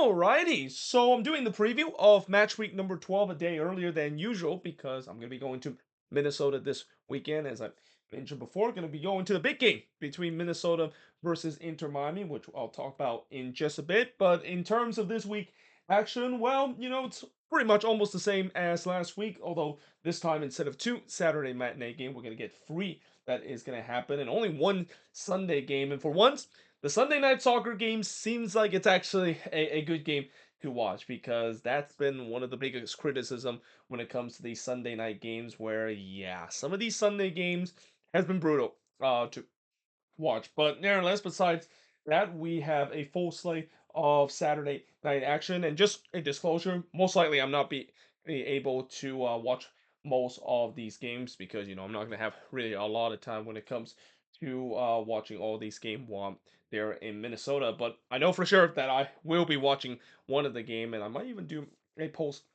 Alrighty, so I'm doing the preview of match week number 12 a day earlier than usual because I'm going to be going to Minnesota this weekend. As I mentioned before, going to be going to the big game between Minnesota versus Inter Miami, which I'll talk about in just a bit. But in terms of this week action, well, it's pretty much almost the same as last week, although this time instead of two Saturday matinee game, we're going to get three that is going to happen, and only one Sunday game. And for once, the Sunday night soccer game seems like it's actually a good game to watch because that's been one of the biggest criticism when it comes to these Sunday night games where yeah, some of these Sunday games has been brutal to watch. But nevertheless, besides that, we have a full slate of Saturday night action. And just a disclosure, most likely I'm not be able to watch most of these games because I'm not going to have really a lot of time when it comes to watching all these games while I'm there in Minnesota. But I know for sure that I will be watching one of the game, and I might even do a post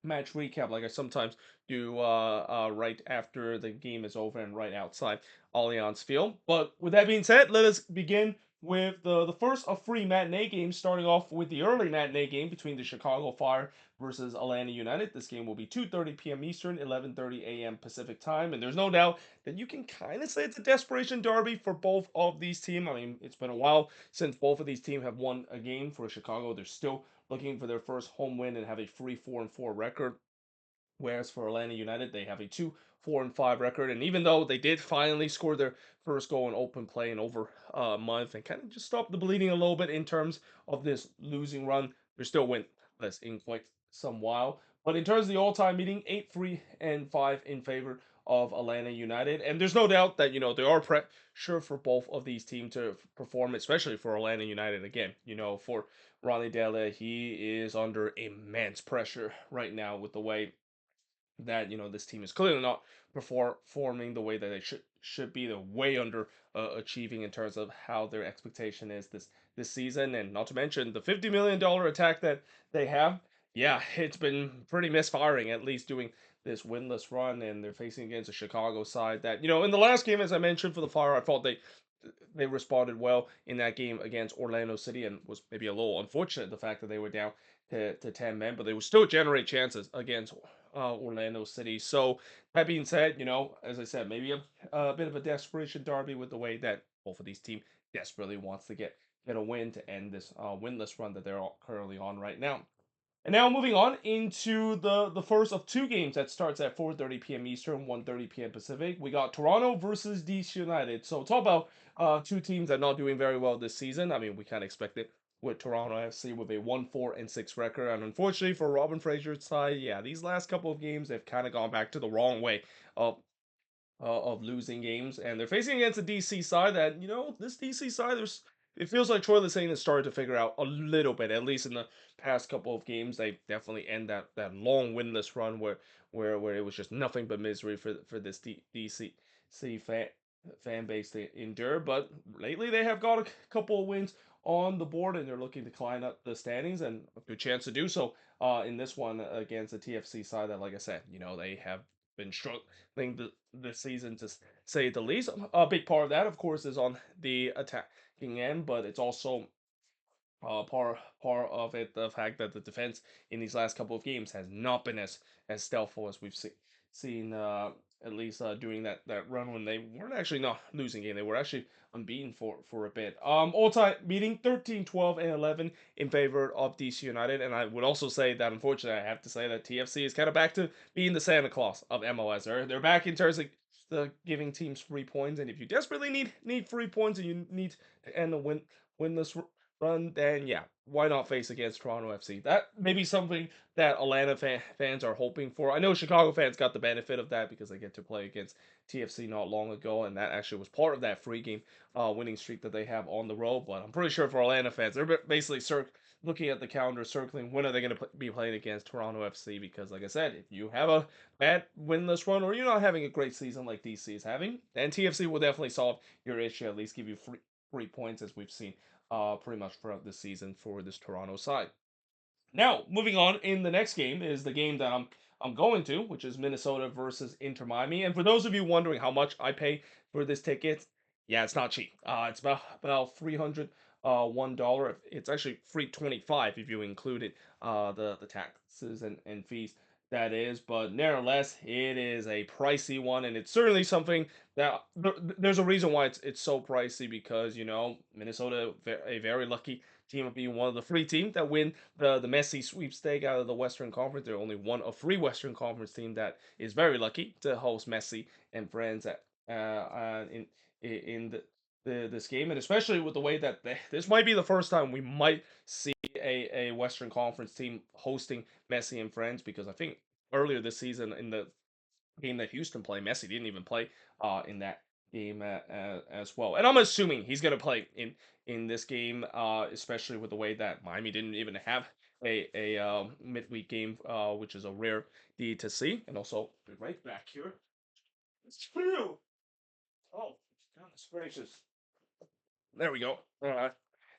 match recap like I sometimes do right after the game is over and right outside Allianz Field. But with that being said, let us begin with the first of three matinee games, starting off with the early matinee game between the Chicago Fire versus Atlanta United. This game will be 2:30 p.m. Eastern, 11:30 a.m. Pacific time, and there's no doubt that you can kind of say it's a desperation derby for both of these teams. I mean, it's been a while since both of these teams have won a game. For Chicago, they're still looking for their first home win and have a 3-4-4 record. Whereas for Atlanta United, they have a 2-4-5 record. And even though they did finally score their first goal in open play in over a month and kind of just stopped the bleeding a little bit in terms of this losing run, they're still winless in quite some while. But in terms of the all-time meeting, 8-3-5 in favor of Atlanta United. And there's no doubt that, there are pressure for both of these teams to perform, especially for Atlanta United again. For Ronnie Della, he is under immense pressure right now with the way that this team is clearly not performing the way that they should be. They're way under achieving in terms of how their expectation is this season, and not to mention the $50 million attack that they have. Yeah, it's been pretty misfiring, at least doing this winless run, and they're facing against a Chicago side that in the last game, as I mentioned for the Fire, I thought they responded well in that game against Orlando City, and was maybe a little unfortunate the fact that they were down to 10 men, but they would still generate chances against Orlando City. So that being said, as I said, maybe a bit of a desperation derby with the way that both of these teams desperately wants to get a win to end this winless run that they're currently on right now. And now moving on into the first of two games that starts at 4:30 p.m. Eastern, 1:30 p.m. Pacific. We got Toronto versus DC United. So talk about two teams that are not doing very well this season. I mean, we kind of expected with Toronto FC with a 1-4-6 record, and unfortunately for Robin Fraser's side, yeah, these last couple of games they've kind of gone back to the wrong way of losing games, and they're facing against a DC side that this DC side there's. It feels like Troy Lesesne has started to figure out a little bit, at least in the past couple of games. They definitely end that long winless run where it was just nothing but misery for this DC fan base to endure. But lately they have got a couple of wins on the board, and they're looking to climb up the standings, and a good chance to do so in this one against the TFC side that, like I said, they have been struggling this season to say the least. A big part of that, of course, is on the attacking end, but it's also part of it the fact that the defense in these last couple of games has not been as stealthful as we've seen at least during that run when they weren't actually not losing game. They were actually unbeaten for a bit. All time meeting 13, 12, and 11 in favor of DC United, and I would also say that unfortunately I have to say that TFC is kind of back to being the Santa Claus of MLS. They're back in terms of the giving teams 3 points, and if you desperately need 3 points and you need to end the winless run, then yeah, why not face against Toronto FC? That may be something that Atlanta fans are hoping for. I know Chicago fans got the benefit of that because they get to play against TFC not long ago, and that actually was part of that free game winning streak that they have on the road. But I'm pretty sure for Atlanta fans, they're basically looking at the calendar, circling when are they going to be playing against Toronto FC, because like I said, if you have a bad winless run or you're not having a great season like DC is having, then TFC will definitely solve your issue, at least give you 3 points as we've seen pretty much throughout the season for this Toronto side. Now, moving on in the next game is the game that I'm going to, which is Minnesota versus Inter Miami. And for those of you wondering how much I pay for this ticket, yeah, it's not cheap. It's about 300 $1. It's actually free 25 if you included the taxes and fees that is, but nevertheless, it is a pricey one, and it's certainly something that there's a reason why it's so pricey because Minnesota a very lucky team of being one of the three teams that win the Messi sweepstake out of the Western Conference. They're only one of three Western Conference team that is very lucky to host Messi and friends at in this game, and especially with the way that this might be the first time we might see a Western Conference team hosting Messi and friends, because I think earlier this season in the game that Houston played, Messi didn't even play in that game as well. And I'm assuming he's going to play in this game, especially with the way that Miami didn't even have a midweek game, which is a rare deed to see. And also, right back here, it's true. Oh, goodness gracious! There we go.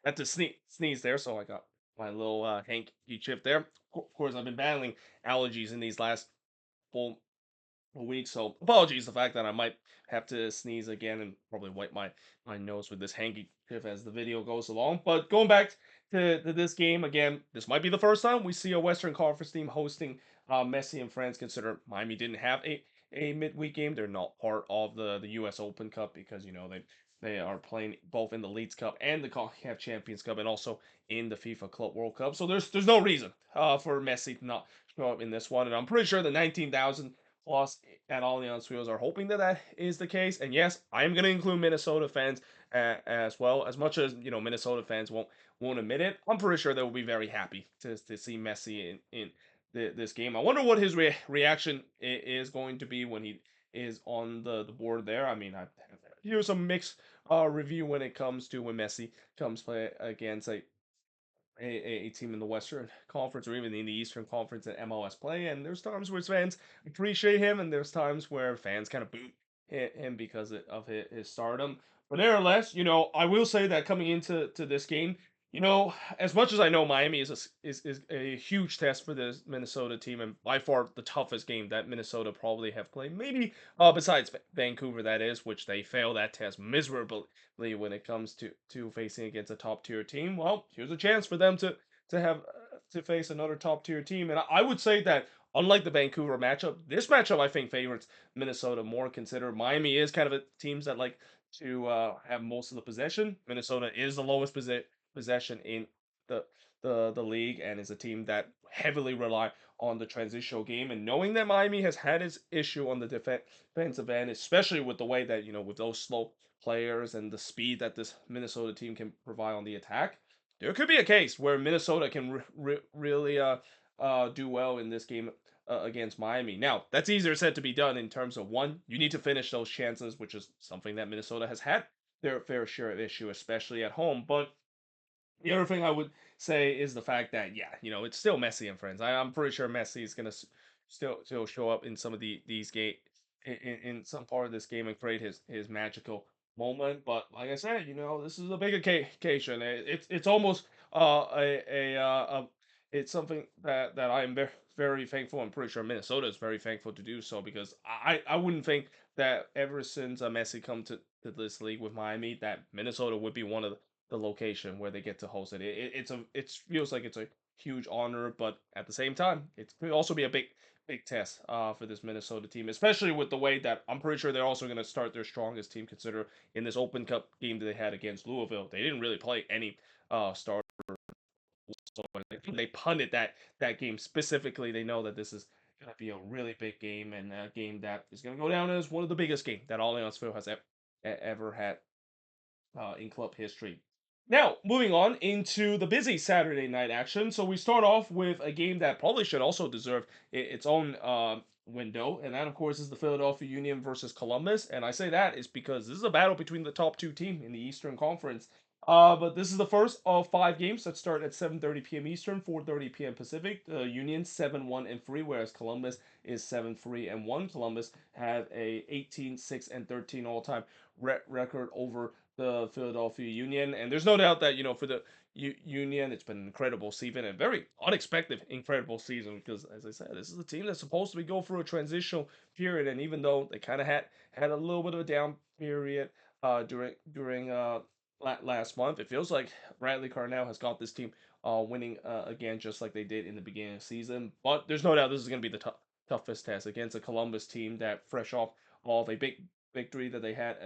Had to sneeze there, so I got my little hanky chip there. Of course, I've been battling allergies in these last full a week. So apologies the fact that I might have to sneeze again and probably wipe my nose with this handkerchief as the video goes along. But going back to this game again, this might be the first time we see a Western Conference team hosting Messi and friends. Consider Miami didn't have a midweek game. They're not part of the U.S. Open Cup because they are playing both in the Leeds Cup and the CONCACAF Champions Cup and also in the FIFA Club World Cup. So there's no reason for Messi to not show up in this one. And I'm pretty sure the 19,000 plus at Allianz Fields are hoping that that is the case. And yes, I am going to include Minnesota fans as well. As much as Minnesota fans won't admit it, I'm pretty sure they will be very happy to see Messi in this game. I wonder what his reaction is going to be when he is on the board there. I mean, I hear some mixed review when it comes to when Messi comes play against a team in the Western Conference or even in the Eastern Conference at MLS play. And there's times where fans appreciate him, and there's times where fans kind of boot him because of his stardom. But nevertheless, I will say that coming into this game, as much as I know Miami is a huge test for this Minnesota team, and by far the toughest game that Minnesota probably have played, maybe besides Vancouver, that is, which they fail that test miserably when it comes to facing against a top tier team. Well, here's a chance for them to have to face another top tier team, and I would say that unlike the Vancouver matchup, this matchup I think favorites Minnesota more. Consider Miami is kind of a teams that like to have most of the possession. Minnesota is the lowest possession in the the league and is a team that heavily rely on the transitional game. And knowing that Miami has had its issue on the defensive end, especially with the way that with those slow players and the speed that this Minnesota team can provide on the attack, there could be a case where Minnesota can really do well in this game against Miami. Now, that's easier said to be done in terms of one, you need to finish those chances, which is something that Minnesota has had their fair share of issue, especially at home. But the other thing I would say is the fact that yeah, it's still Messi and friends. I'm pretty sure Messi is gonna still show up in some of these game in some part of this game and create his magical moment. But like I said, this is a big occasion. It's almost it's something that I'm very thankful. I'm pretty sure Minnesota is very thankful to do so because I wouldn't think that ever since Messi come to this league with Miami that Minnesota would be one of the location where they get to host it. It feels like it's a huge honor, but at the same time, it could also be a big test for this Minnesota team, especially with the way that I'm pretty sure they're also going to start their strongest team. Consider in this Open Cup game that they had against Louisville, they didn't really play any starters. So they punted that game specifically. They know that this is going to be a really big game and a game that is going to go down as one of the biggest games that Allianz Field has ever had in club history. Now, moving on into the busy Saturday night action. So we start off with a game that probably should also deserve its own window, and that, of course, is the Philadelphia Union versus Columbus. And I say that is because this is a battle between the top two teams in the Eastern Conference. But this is the first of 5 games that start at 7:30 p.m. Eastern, 4:30 p.m. Pacific. Union 7-1-3, whereas Columbus is 7-3-1. Columbus have a 18-6-13 all-time record over the Philadelphia Union. And there's no doubt that, for the Union, it's been an incredible season and very unexpected, incredible season because, as I said, this is a team that's supposed to be go through a transitional period. And even though they kind of had a little bit of a down period during last month. It feels like Bradley Carnell has got this team winning again, just like they did in the beginning of the season. But there's no doubt this is going to be the toughest test against a Columbus team that fresh off of a big victory that they had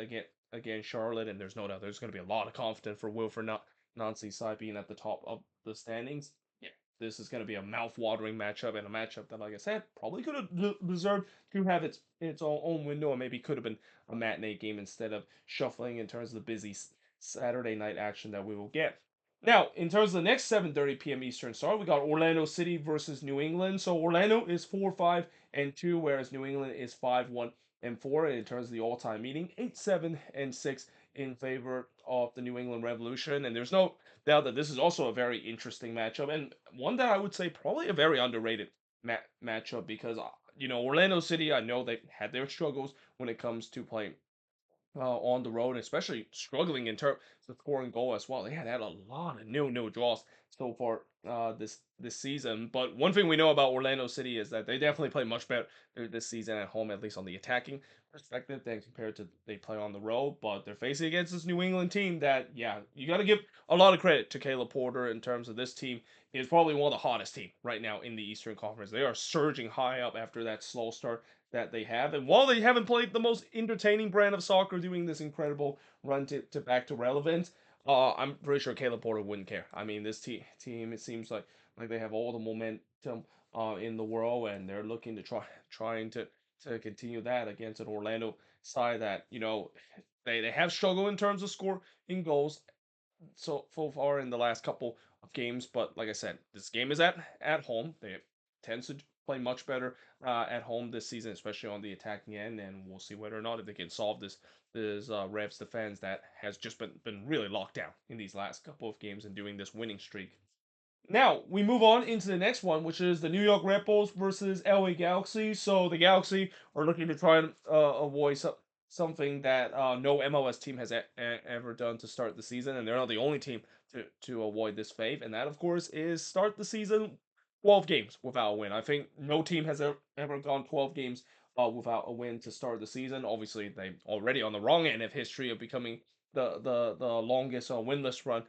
against Charlotte, and there's no doubt there's going to be a lot of confidence for Wilfred Nancy's side being at the top of the standings. Yeah, this is going to be a mouth-watering matchup, and a matchup that, like I said, probably could have deserved to have its own window, and maybe could have been a matinee game instead of shuffling in terms of the busy Saturday night action that we will get. Now, in terms of the next 7:30 p.m. Eastern start, we got Orlando City versus New England. So Orlando is 4-5-2, whereas New England is 5-1-4. And in terms of the all-time meeting, 8-7-6 in favor of the New England Revolution. And there's no doubt that this is also a very interesting matchup, and one that I would say probably a very underrated matchup because Orlando City, I know they had their struggles when it comes to playing on the road, especially struggling in terms of scoring goal as well. They had a lot of nil draws so far this season. But one thing we know about Orlando City is that they definitely play much better this season at home, at least on the attacking perspective, than compared to they play on the road. But they're facing against this New England team that, yeah, you got to give a lot of credit to Caleb Porter in terms of this team is probably one of the hottest team right now in the Eastern Conference. They are surging high up after that slow start that they have. And while they haven't played the most entertaining brand of soccer doing this incredible run to back to relevance, I'm pretty sure Caleb Porter wouldn't care. I mean, this team, it seems like they have all the momentum in the world, and they're looking to trying to continue that against an Orlando side that they have struggled in terms of score in goals so far in the last couple of games. But like I said, this game is at home. They tend to play much better at home this season, especially on the attacking end. And we'll see whether or not if they can solve this Revs defense that has just been really locked down in these last couple of games and doing this winning streak. Now we move on into the next one, which is the New York Red Bulls versus LA Galaxy. So the Galaxy are looking to try and avoid something that no MLS team has ever done to start the season, and they're not the only team to avoid this fate. And that, of course, is start the season 12 games without a win. I think no team has ever gone 12 games without a win to start the season. Obviously, they already on the wrong end of history of becoming the longest winless run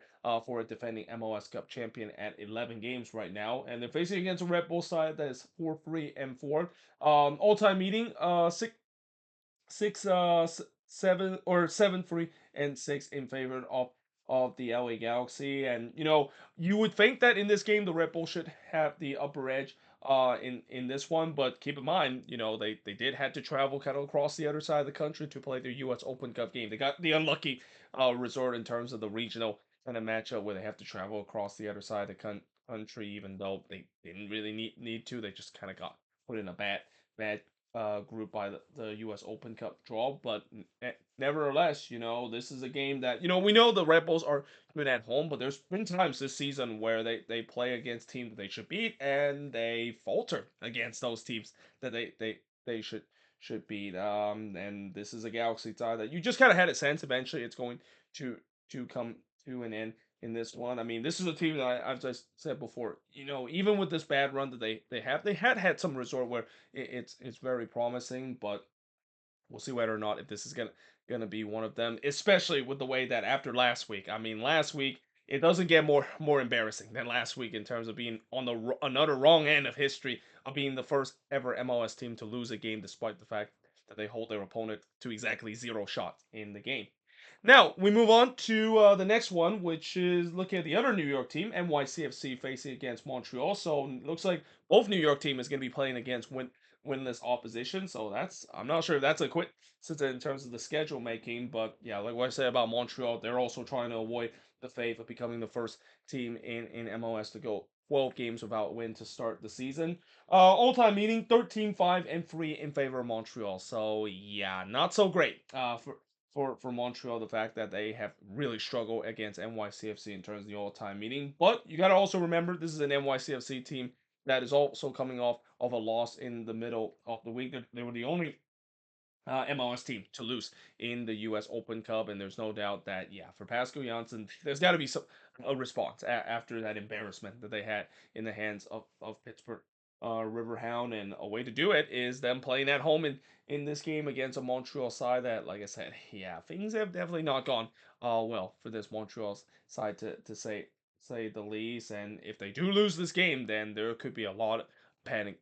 for a defending MLS Cup champion at 11 games right now, and they're facing against a Red Bull side that is 4-3-4. All-time meeting 7-3 and 6 in favor of the LA Galaxy, and you would think that in this game the Red Bull should have the upper edge in this one, but keep in mind they did have to travel kind of across the other side of the country to play their U.S. Open Cup game. They got the unlucky resort in terms of the regional kind of matchup where they have to travel across the other side of the country, even though they didn't really need to. They just kind of got put in a bad group by the U.S. Open Cup draw. But nevertheless, this is a game that we know the Red Bulls are good at home, but there's been times this season where they play against teams that they should beat, and they falter against those teams that they should beat. And this is a Galaxy tie that you just kind of had a sense eventually it's going to come to an end in this one. I mean, this is a team that I've just said before. Even with this bad run that they had some resort where it's very promising, but we'll see whether or not if this is gonna be one of them. Especially with the way that after last week, I mean, last week it doesn't get more embarrassing than last week in terms of being on the another wrong end of history of being the first ever MLS team to lose a game, despite the fact that they hold their opponent to exactly 0 shots in the game. Now we move on to the next one, which is looking at the other New York team, NYCFC facing against Montreal. So it looks like both New York team is going to be playing against winless opposition. So I'm not sure if that's a quick since in terms of the schedule making, but yeah, like what I said about Montreal, they're also trying to avoid the fate of becoming the first team in MLS to go 12 games without a win to start the season. All-time meeting 13-5-3 in favor of Montreal. So yeah, not so great for Montreal, the fact that they have really struggled against NYCFC in terms of the all-time meeting. But you got to also remember this is an NYCFC team that is also coming off of a loss in the middle of the week. They were the only MLS team to lose in the U.S. Open Cup, and there's no doubt that for Pascal Janssen, there's got to be a response after that embarrassment that they had in the hands of Pittsburgh. Riverhound, and a way to do it is them playing at home in this game against a Montreal side that, like I said, yeah, things have definitely not gone well for this Montreal side to say the least. And if they do lose this game, then there could be a lot of panic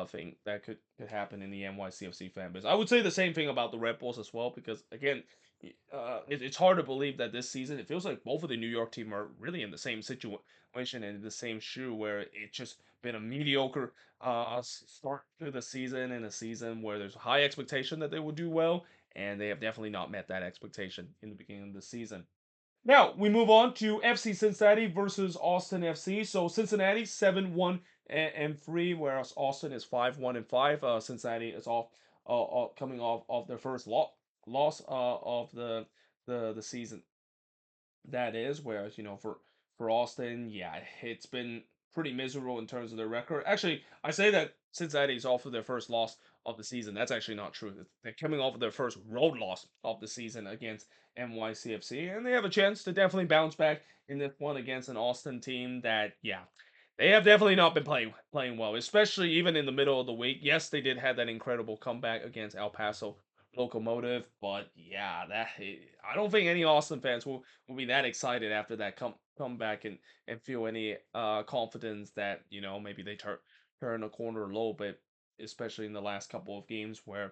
thing that could happen in the NYCFC fan base. I would say the same thing about the Red Bulls as well, because again, it's hard to believe that this season it feels like both of the New York team are really in the same situation and in the same shoe, where it's just been a mediocre start to the season, in a season where there's high expectation that they will do well, and they have definitely not met that expectation in the beginning of the season. Now we move on to FC Cincinnati versus Austin FC. So Cincinnati 7-1 and 3, whereas Austin is 5-1 and 5. Cincinnati is coming off their first loss of the season, that is. Whereas, for Austin, yeah, it's been pretty miserable in terms of their record. Actually, I say that Cincinnati is off of their first loss of the season. That's actually not true. They're coming off of their first road loss of the season against NYCFC, and they have a chance to definitely bounce back in this one against an Austin team that, yeah, they have definitely not been playing well, especially even in the middle of the week. Yes, they did have that incredible comeback against El Paso Locomotive, but yeah, I don't think any Austin fans will be that excited after that comeback and feel any confidence that, maybe they turn a corner a little bit, especially in the last couple of games where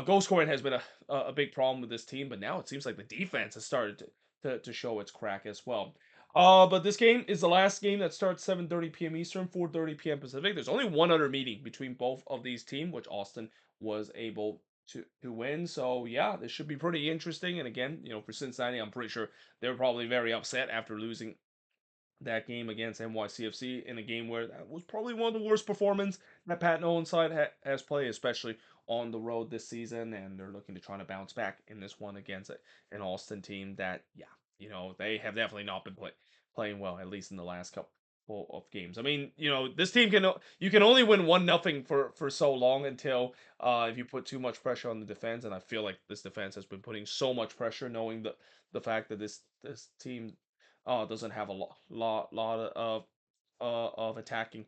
goal scoring has been a big problem with this team, but now it seems like the defense has started to show its crack as well. But this game is the last game that starts 7:30 p.m. Eastern, 4:30 p.m. Pacific. There's only one other meeting between both of these teams, which Austin was able to win. So yeah, this should be pretty interesting. And again, for Cincinnati, I'm pretty sure they're probably very upset after losing that game against NYCFC, in a game where that was probably one of the worst performances that Pat Nolan side has played, especially on the road this season. And they're looking to try to bounce back in this one against an Austin team that, yeah, they have definitely not been playing well, at least in the last couple of games. I mean, this team you can only win 1-0 for so long until if you put too much pressure on the defense. And I feel like this defense has been putting so much pressure, knowing the fact that this team doesn't have a lot of attacking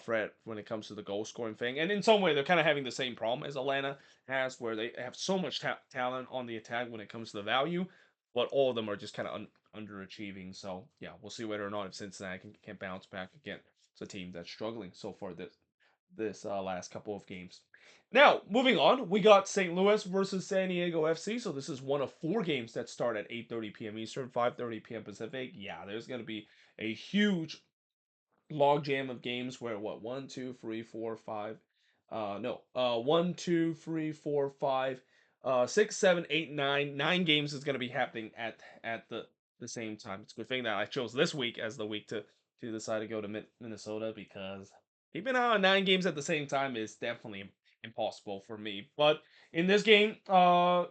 threat when it comes to the goal scoring thing. And in some way, they're kind of having the same problem as Atlanta has, where they have so much talent on the attack when it comes to the value, but all of them are just kind of underachieving. So yeah, we'll see whether or not if Cincinnati can bounce back again. It's a team that's struggling so far this last couple of games. Now, moving on, we got St. Louis versus San Diego FC. So this is one of four games that start at 8:30 p.m. Eastern, 5:30 p.m. Pacific. Yeah, there's going to be a huge log jam of games where what, one, two, three, four, five, no, one, two, three, four, five, 6, 7, 8, 9. 9 games is going to be happening at the same time. It's a good thing that I chose this week as the week to decide to go to Minnesota, because keeping out on 9 games at the same time is definitely impossible for me. But in this game,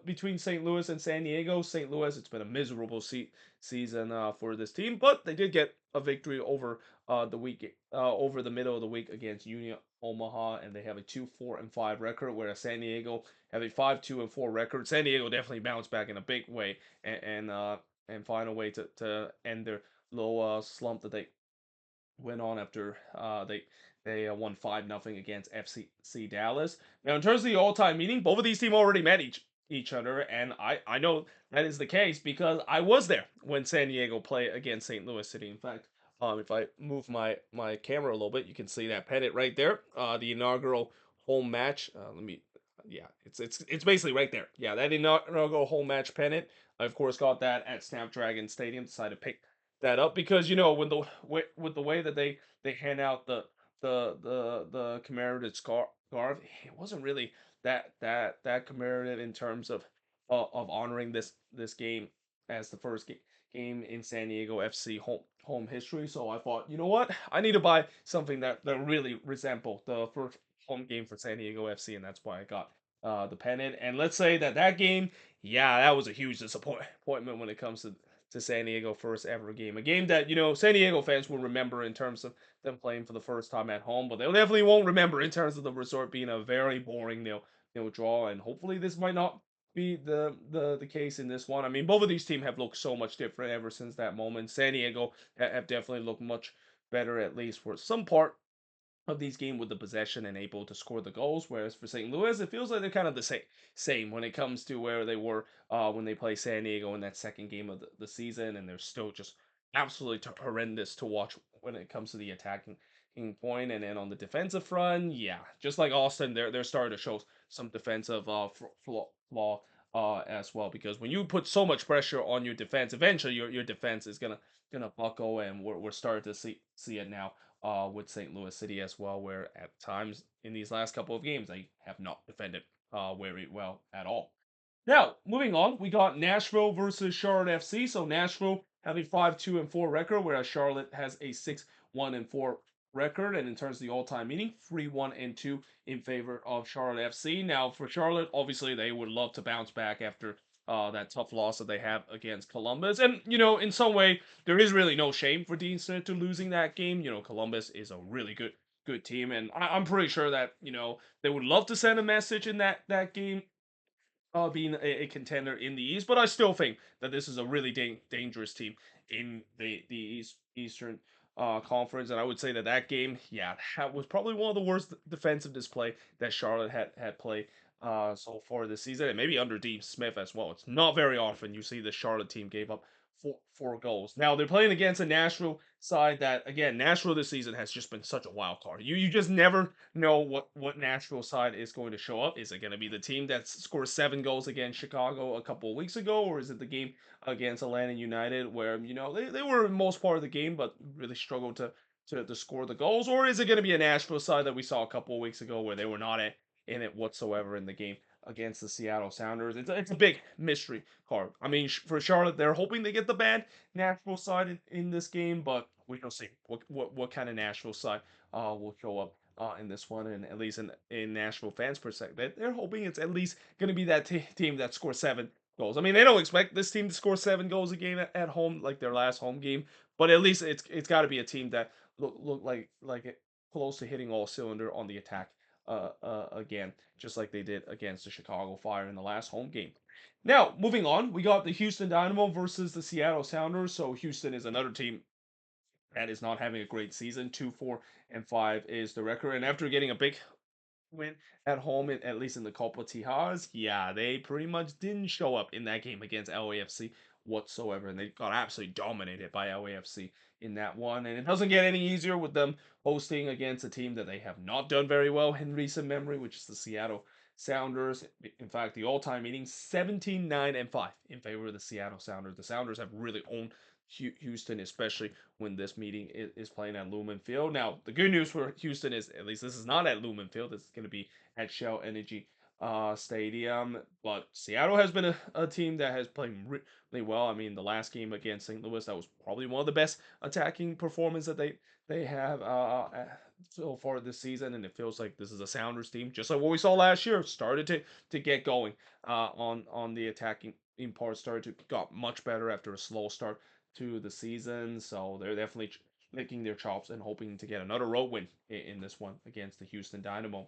between St. Louis and San Diego, St. Louis, it's been a miserable season for this team, but they did get a victory over the middle of the week against Union Omaha, and they have a 2-4-5 record, whereas San Diego have a 5-2-4 record. San Diego definitely bounced back in a big way and find a way to end their low slump that they went on after they won 5-0 against FC Dallas. Now, in terms of the all-time meeting, both of these teams already met each other, and I know that is the case because I was there when San Diego played against St. Louis City. In fact, if I move my camera a little bit, you can see that pennant right there. The inaugural home match. Yeah, it's basically right there. Yeah, that inaugural home match pennant. I of course got that at Snapdragon Stadium. Decided to pick that up because, when with the way that they hand out the commemorative scarf, it wasn't really that commemorative in terms of honoring this game as the first game in San Diego FC home history. So I thought, you know what, I need to buy something that really resemble the first home game for San Diego FC, and that's why I got the pennant. And let's say that game, yeah, that was a huge disappointment when it comes to San Diego first ever game. A game that, San Diego fans will remember in terms of them playing for the first time at home, but they definitely won't remember in terms of the resort being a very boring draw. And hopefully this might not be the case in this one. I mean, both of these teams have looked so much different ever since that moment. San Diego have definitely looked much better, at least for some part of these games with the possession and able to score the goals. Whereas for St. Louis, it feels like they're kind of the same when it comes to where they were when they play San Diego in that second game of the season, and they're still just absolutely horrendous to watch when it comes to the attacking point. And then on the defensive front, yeah, just like Austin, they're starting to show some defensive flaw as well, because when you put so much pressure on your defense, eventually your defense is gonna buckle, and we're starting to see it now with St. Louis City as well, where at times in these last couple of games they have not defended very well at all. Now, moving on, we got Nashville versus Charlotte FC. So Nashville have a 5-2-4 record, whereas Charlotte has a 6-1-4 record. And in terms of the all-time meeting, 3-1-2 in favor of Charlotte FC. Now, for Charlotte, obviously they would love to bounce back after that tough loss that they have against Columbus. And in some way, there is really no shame for Dean Smith to losing that game. Columbus is a really good team, and I'm pretty sure that they would love to send a message in that game being a contender in the East, but I still think that this is a really dangerous team in the Eastern Conference, and I would say that game, yeah, that was probably one of the worst defensive display that Charlotte had played so far this season, and maybe under Dean Smith as well. It's not very often you see the Charlotte team gave up four goals. Now they're playing against a Nashville side that, again, Nashville this season has just been such a wild card. You just never know what Nashville side is going to show up. Is it going to be the team that scores 7 goals against Chicago a couple of weeks ago, or is it the game against Atlanta United where they were in most part of the game but really struggled to score the goals, or is it going to be a Nashville side that we saw a couple of weeks ago where they were not in it whatsoever in the game against the Seattle Sounders? It's a big mystery card. I mean, for Charlotte, they're hoping they get the bad Nashville side in this game, but we shall see what kind of Nashville side will show up in this one, and at least in Nashville fans' perspective, they're hoping it's at least going to be that team that scores 7 goals. I mean, they don't expect this team to score 7 goals a game at home like their last home game, but at least it's got to be a team that look like it close to hitting all cylinder on the attack again, just like they did against the Chicago Fire in the last home game. Now, moving on, we got the Houston Dynamo versus the Seattle Sounders. So Houston is another team that is not having a great season. 2-4-5 is the record, and after getting a big win at home, at least in the Copa Tijuas, yeah, they pretty much didn't show up in that game against LAFC whatsoever, and they got absolutely dominated by LAFC in that one. And it doesn't get any easier with them hosting against a team that they have not done very well in recent memory, which is the Seattle Sounders. In fact, the all-time meeting 17-9-5 in favor of the Seattle Sounders. The Sounders have really owned Houston, especially when this meeting is playing at Lumen Field. Now, the good news for Houston is at least this is not at Lumen Field. This is going to be at Shell Energy Stadium. But Seattle has been a team that has played really well. I mean, the last game against St. Louis, that was probably one of the best attacking performances that they have so far this season, and it feels like this is a Sounders team, just like what we saw last year, started to get going on the attacking part, started to got much better after a slow start to the season. So they're definitely licking their chops and hoping to get another road win in this one against the Houston Dynamo.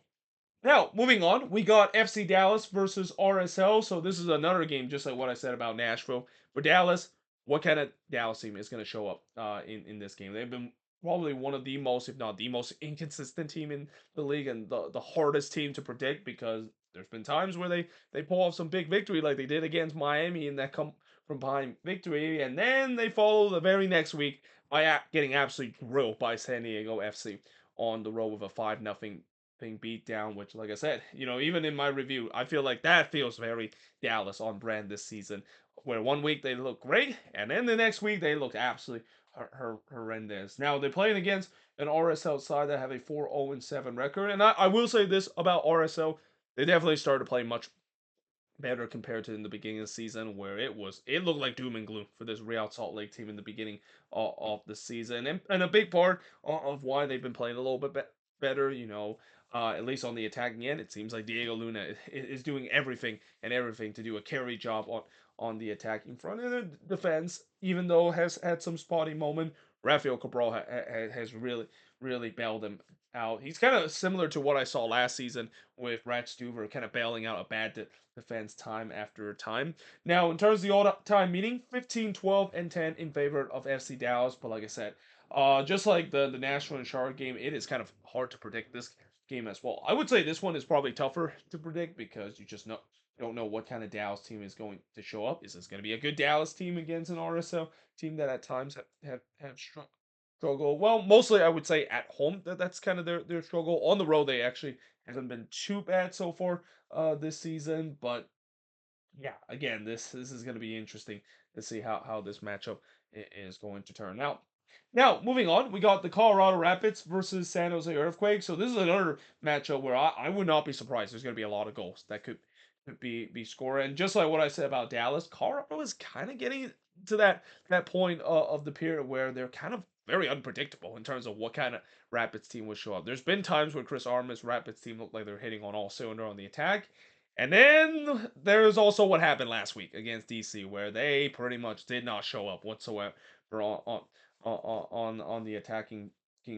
Now, moving on, we got FC Dallas versus RSL. So this is another game, just like what I said about Nashville. For Dallas, what kind of Dallas team is going to show up in this game? They've been probably one of the most, if not the most inconsistent team in the league, and the hardest team to predict, because there's been times where they pull off some big victory like they did against Miami in that come from behind victory, and then they follow the very next week by getting absolutely drilled by San Diego FC on the road with a 5-0 thing beat down, which, like I said, even in my review, I feel like that feels very Dallas on brand this season, where one week they look great, and then the next week they look absolutely horrendous. Now, they're playing against an RSL side that have a 4-0-7 record, and I will say this about RSL, they definitely started to play much better compared to in the beginning of the season, where it looked like doom and gloom for this Real Salt Lake team in the beginning of the season, and a big part of why they've been playing a little bit better, at least on the attacking end. It seems like Diego Luna is doing everything to do a carry job on the attacking front, and the defense, even though has had some spotty moment, Rafael Cabral has really bailed him out. He's kind of similar to what I saw last season with Rat Stuver, kind of bailing out a bad defense time after time. Now, in terms of the all-time meeting, 15-12-10 in favor of FC Dallas. But like I said, Just like the Nashville and Charlotte game, it is kind of hard to predict this game as well. I would say this one is probably tougher to predict because you just don't know what kind of Dallas team is going to show up. Is this going to be a good Dallas team against an RSL team that at times have struggled? Well, mostly I would say at home that's kind of their struggle. On the road, they actually haven't been too bad so far this season, but yeah, again, this is going to be interesting to see how this matchup is going to turn out. Now, moving on, we got the Colorado Rapids versus San Jose Earthquakes. So this is another matchup where I would not be surprised. There's going to be a lot of goals that could be scored. And just like what I said about Dallas, Colorado is kind of getting to that point of the period where they're kind of very unpredictable in terms of what kind of Rapids team will show up. There's been times where Chris Armas' Rapids team looked like they're hitting on all cylinder on the attack. And then there's also what happened last week against DC, where they pretty much did not show up whatsoever on the attacking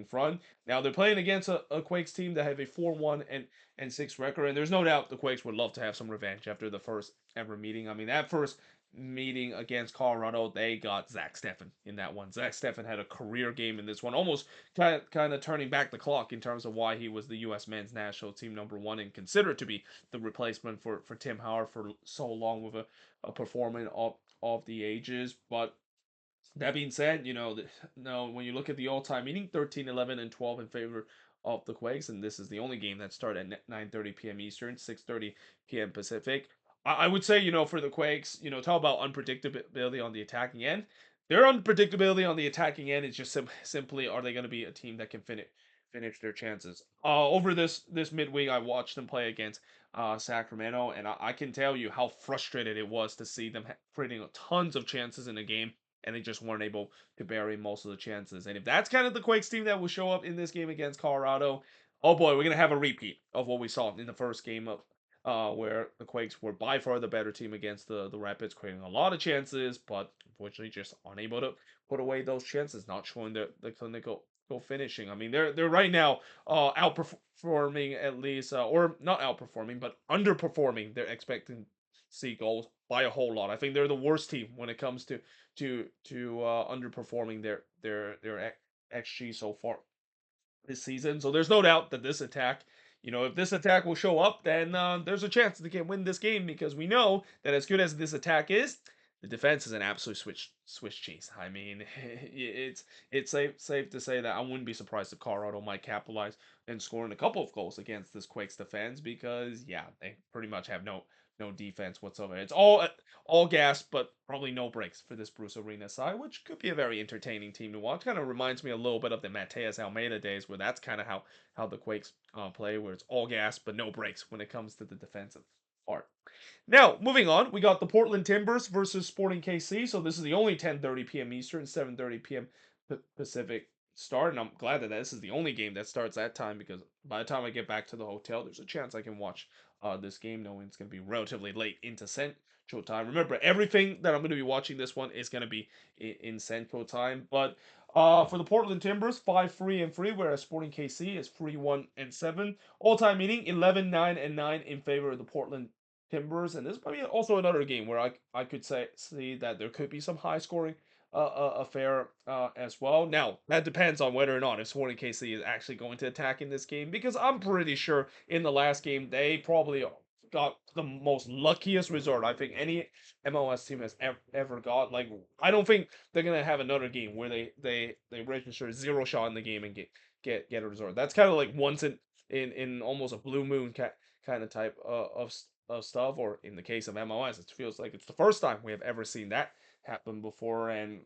front. Now they're playing against a Quakes team that have a 4-1 and 6 record, and there's no doubt the Quakes would love to have some revenge after the first ever meeting. I mean, that first meeting against Colorado, they got Zach Steffen in that one. Zach Steffen had a career game in this one, almost kind of turning back the clock in terms of why he was the U.S. men's national team #1 and considered to be the replacement for Tim Howard for so long with a performance of the ages. But that being said, no, when you look at the all-time meeting, 13, 11, and 12 in favor of the Quakes, and this is the only game that started at 9:30 p.m. Eastern, 6:30 p.m. Pacific. I would say, for the Quakes, talk about unpredictability on the attacking end. Their unpredictability on the attacking end is just simply, are they going to be a team that can finish their chances? Over this midweek, I watched them play against Sacramento, and I can tell you how frustrated it was to see them creating tons of chances in a game and they just weren't able to bury most of the chances. And if that's kind of the Quakes team that will show up in this game against Colorado, oh boy, we're gonna have a repeat of what we saw in the first game of where the Quakes were by far the better team against the Rapids, creating a lot of chances, but unfortunately just unable to put away those chances, not showing the clinical finishing. I mean, they're right now outperforming at least, or not outperforming, but underperforming their expecting see goals by a whole lot. I think they're the worst team when it comes to underperforming their xG so far this season. So there's no doubt that this attack, if this attack will show up, then there's a chance they can win this game because we know that as good as this attack is, the defense is an absolute Swiss cheese. I mean, it's safe to say that I wouldn't be surprised if Colorado might capitalize and scoring a couple of goals against this Quakes defense because yeah, they pretty much have no defense whatsoever. It's all gas, but probably no breaks for this Bruce Arena side, which could be a very entertaining team to watch. Kind of reminds me a little bit of the Mateus Almeida days, where that's kind of how the Quakes play, where it's all gas but no breaks when it comes to the defensive part. Now, moving on, we got the Portland Timbers versus Sporting KC. So this is the only 10:30 p.m. Eastern, 7:30 p.m. Pacific start, and I'm glad that this is the only game that starts that time because by the time I get back to the hotel, there's a chance I can watch this game, knowing it's going to be relatively late into Central Time. Remember, everything that I'm going to be watching this one is going to be in Central Time. But for the Portland Timbers, 5-3-3, whereas Sporting KC is 3-1-7. All-time meeting 11-9-9 in favor of the Portland Timbers, and this might be also another game where I could see that there could be some high scoring affair as well. Now that depends on whether or not if Sporting KC is actually going to attack in this game, because I'm pretty sure in the last game they probably got the most luckiest result I think any MLS team has ever got. Like, I don't think they're gonna have another game where they register 0 shot in the game and get a result. That's kind of like once in almost a blue moon kind of type of stuff, or in the case of MLS, it feels like it's the first time we have ever seen that happen before. And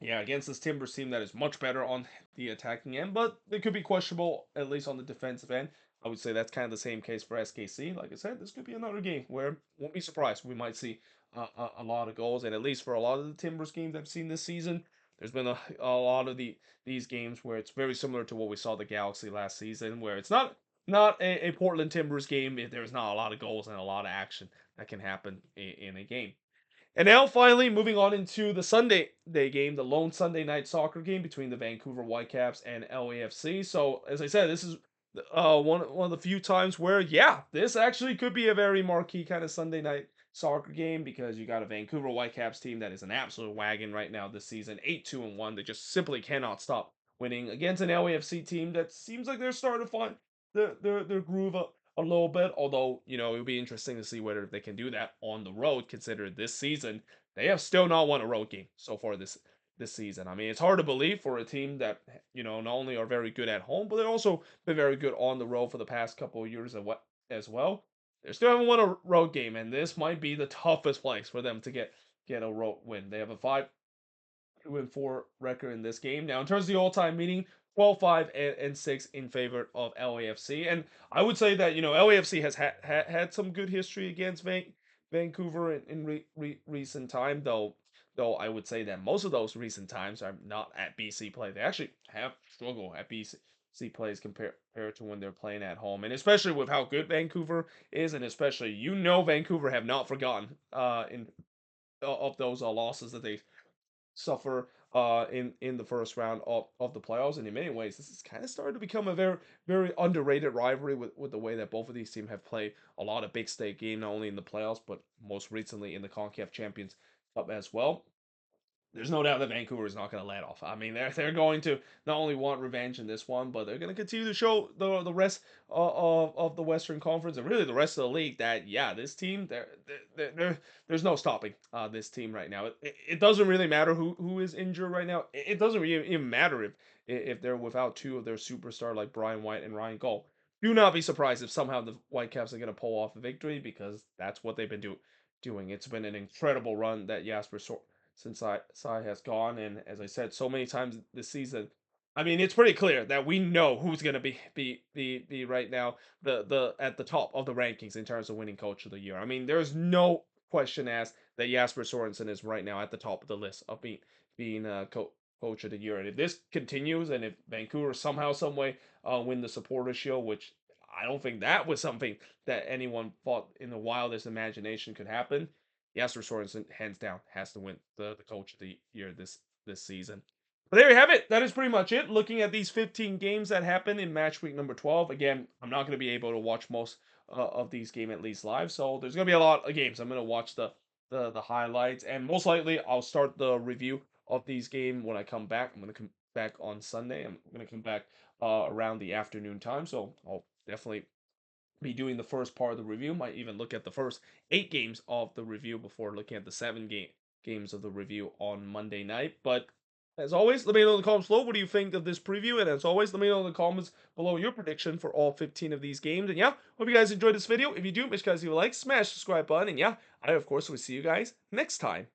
yeah, against this Timbers team that is much better on the attacking end, but it could be questionable at least on the defensive end. I would say that's kind of the same case for SKC. Like I said, this could be another game where won't be surprised we might see a lot of goals, and at least for a lot of the Timbers games I've seen this season, there's been a lot of these games where it's very similar to what we saw the Galaxy last season, where it's not a Portland Timbers game if there's not a lot of goals and a lot of action that can happen in a game. And now, finally, moving on into the Sunday day game, the lone Sunday night soccer game between the Vancouver Whitecaps and LAFC. So, as I said, this is one of the few times where, yeah, this actually could be a very marquee kind of Sunday night soccer game because you got a Vancouver Whitecaps team that is an absolute wagon right now this season, 8-2-1. They just simply cannot stop winning against an LAFC team that seems like they're starting to find their groove a little bit. Although, it would be interesting to see whether they can do that on the road, considering this season they have still not won a road game so far this season. I mean, it's hard to believe for a team that, not only are very good at home, but they've also been very good on the road for the past couple of years as well. They still haven't won a road game, and this might be the toughest place for them to get a road win. They have a 5-2-4 record in this game. Now, in terms of the all-time meeting, 12-5 and 6 in favor of LAFC. And I would say that, LAFC has had some good history against Vancouver in recent time, though I would say that most of those recent times are not at BC play. They actually have struggled at BC plays compared to when they're playing at home, and especially with how good Vancouver is, and especially Vancouver have not forgotten in of those losses that they suffer in the first round of the playoffs. And in many ways, this is kind of started to become a very underrated rivalry with the way that both of these teams have played a lot of big stake game, not only in the playoffs but most recently in the CONCACAF Champions Cup as well. There's no doubt that Vancouver is not going to let off. I mean, they're going to not only want revenge in this one, but they're going to continue to show the rest of the Western Conference and really the rest of the league that this team there's no stopping this team right now. It doesn't really matter who is injured right now. It doesn't really even matter if they're without two of their superstar like Brian White and Ryan Gaul. Do not be surprised if somehow the Whitecaps are going to pull off a victory because that's what they've been doing. It's been an incredible run that Jasper since Sai has gone. And as I said so many times this season, I mean, it's pretty clear that we know who's going to be right now the at the top of the rankings in terms of winning Coach of the Year. I mean, there's no question asked that Jasper Sorensen is right now at the top of the list of being Coach of the Year. And if this continues, and if Vancouver somehow, some way, win the Supporters Shield, which I don't think that was something that anyone thought in the wildest imagination could happen. Jasper Sorensen, hands down, has to win the Coach of the Year this season. But there you have it. That is pretty much it. Looking at these 15 games that happened in match week number 12. Again, I'm not going to be able to watch most of these games at least live, so there's going to be a lot of games. I'm going to watch the highlights, and most likely I'll start the review of these games when I come back. I'm going to come back on Sunday. I'm going to come back around the afternoon time, so I'll definitely be doing the first part of the review. Might even look at the first 8 games of the review before looking at the 7 games of the review on Monday night. But as always, let me know in the comments below what do you think of this preview. And as always, let me know in the comments below your prediction for all 15 of these games. And hope you guys enjoyed this video. If you do, make sure you guys leave a like, smash the subscribe button. And I, of course, will see you guys next time.